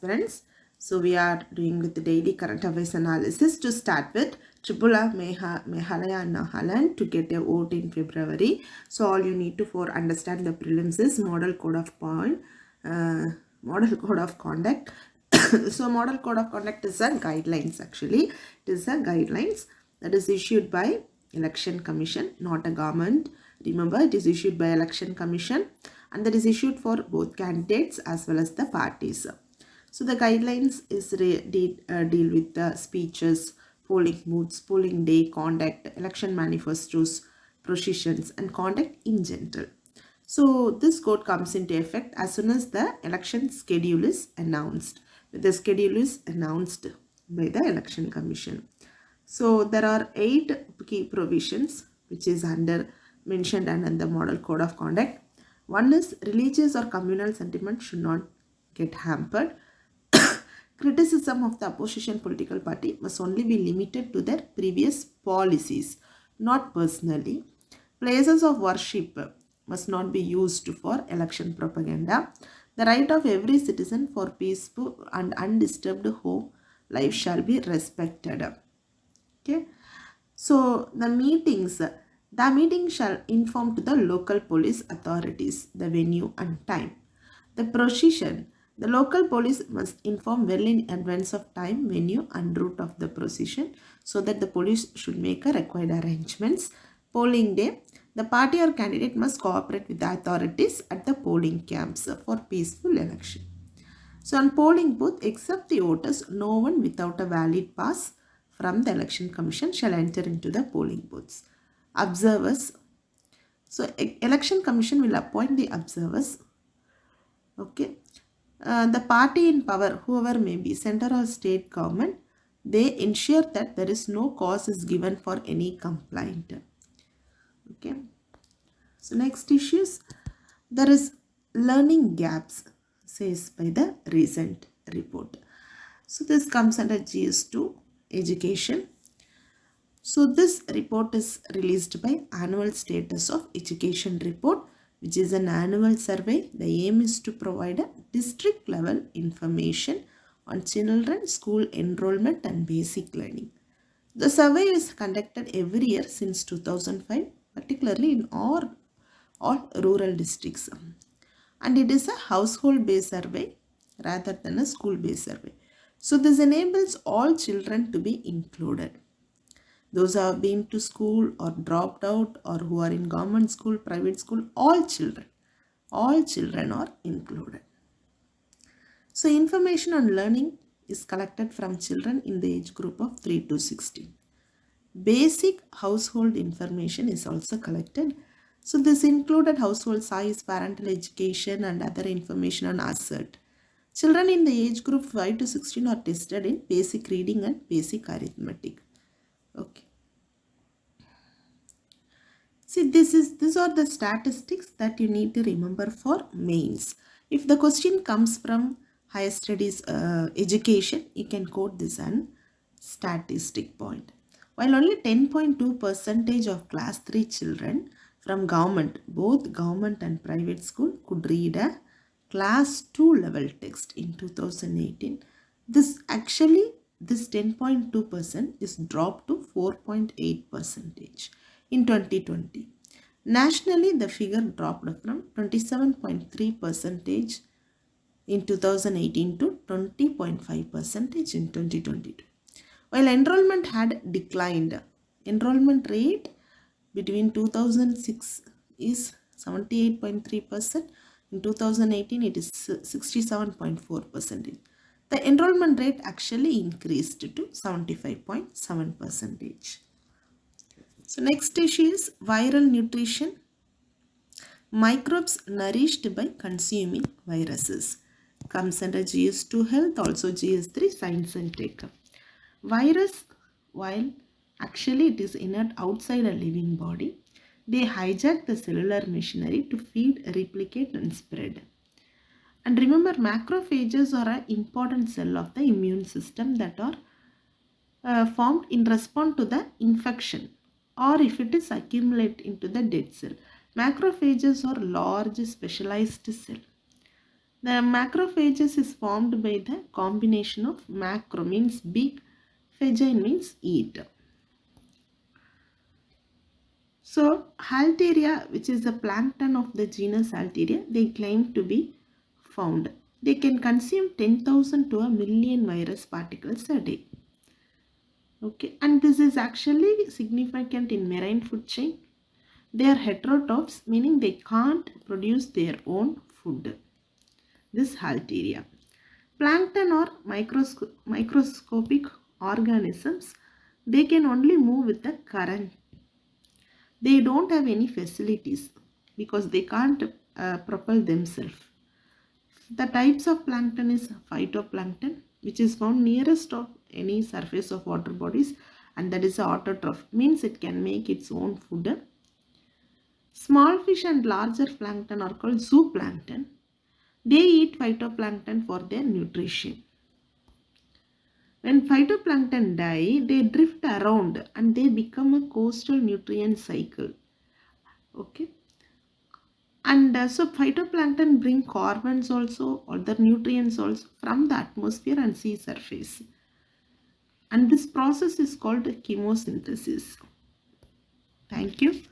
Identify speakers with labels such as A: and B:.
A: friends. So we are doing with the daily current affairs analysis. To start with, Tripura, Meghalaya and Nagaland to get a vote in February. So all you need to for understand the prelims is model code of model code of conduct. So model code of conduct is a guidelines actually. It is a guidelines that is issued by Election Commission, not a government. Remember, it is issued by Election Commission and that is issued for both candidates as well as the parties. So the guidelines is deal with the speeches, polling booths, polling day conduct, election manifestos, processions and conduct in general. So this code comes into effect as soon as the election schedule is announced. The schedule is announced by the Election Commission. So there are 8 key provisions which is mentioned under the model code of conduct. One is religious or communal sentiment should not get hampered. Criticism of the opposition political party must only be limited to their previous policies, not personally. Places of worship must not be used for election propaganda. The right of every citizen for peaceful and undisturbed home life shall be respected. Okay. So the meeting shall inform to the local police authorities the venue and time. The procession, the local police must inform well in advance of time, venue and route of the procession so that the police should make a required arrangements. Polling day, the party or candidate must cooperate with the authorities at the polling camps for peaceful election. So on polling booth, except the voters, no one without a valid pass from the Election Commission shall enter into the polling booths. Observers. So Election Commission will appoint the observers. Okay. The party in power, whoever may be, center or state government, they ensure that there is no cause is given for any complaint. Okay. So next issues, there is learning gaps, says by the recent report. So this comes under GS2 education. So this report is released by Annual Status of Education Report, which is an annual survey. The aim is to provide a district level information on children, school enrollment and basic learning. The survey is conducted every year since 2005, particularly in all rural districts. And it is a household based survey rather than a school based survey. So this enables all children to be included. Those who have been to school or dropped out or who are in government school, private school, all children are included. So information on learning is collected from children in the age group of 3 to 16. Basic household information is also collected. So this included household size, parental education and other information on assert. Children in the age group 5 to 16 are tested in basic reading and basic arithmetic. Okay. See, these are the statistics that you need to remember for mains. If the question comes from higher studies education, you can quote this an statistic point. While only 10.2% of class 3 children from government, both government and private school, could read a class 2 level text in 2018, this 10.2% is dropped to 4.8% in 2020. Nationally, the figure dropped from 27.3% in 2018 to 20.5% in 2022. While enrollment had declined, enrollment rate between 2006 is 78.3%. In 2018, it is 67.4%. The enrollment rate actually increased to 75.7%. So next issue is viral nutrition. Microbes nourished by consuming viruses. Comes under GS2 health, also GS3 science and tech. Virus, while actually it is inert outside a living body, they hijack the cellular machinery to feed, replicate and spread. And remember, macrophages are an important cell of the immune system that are formed in response to the infection or if it is accumulate into the dead cell. Macrophages are large specialized cell. The macrophages is formed by the combination of macro means big, phage means eat. So Halteria, which is the plankton of the genus Halteria, they claim to be found. They can consume 10,000 to a million virus particles a day. Okay, and this is actually significant in marine food chain. They are heterotrophs, meaning they can't produce their own food. This Halteria. Plankton or microscopic organisms, they can only move with the current. They don't have any facilities because they can't propel themselves. The types of plankton is phytoplankton, which is found nearest of any surface of water bodies, and that is a autotroph, means it can make its own food. Small fish and larger plankton are called zooplankton. They eat phytoplankton for their nutrition. When phytoplankton die, they drift around and they become a coastal nutrient cycle. Okay. And so phytoplankton bring carbons also, other nutrients also from the atmosphere and sea surface. And this process is called chemosynthesis. Thank you.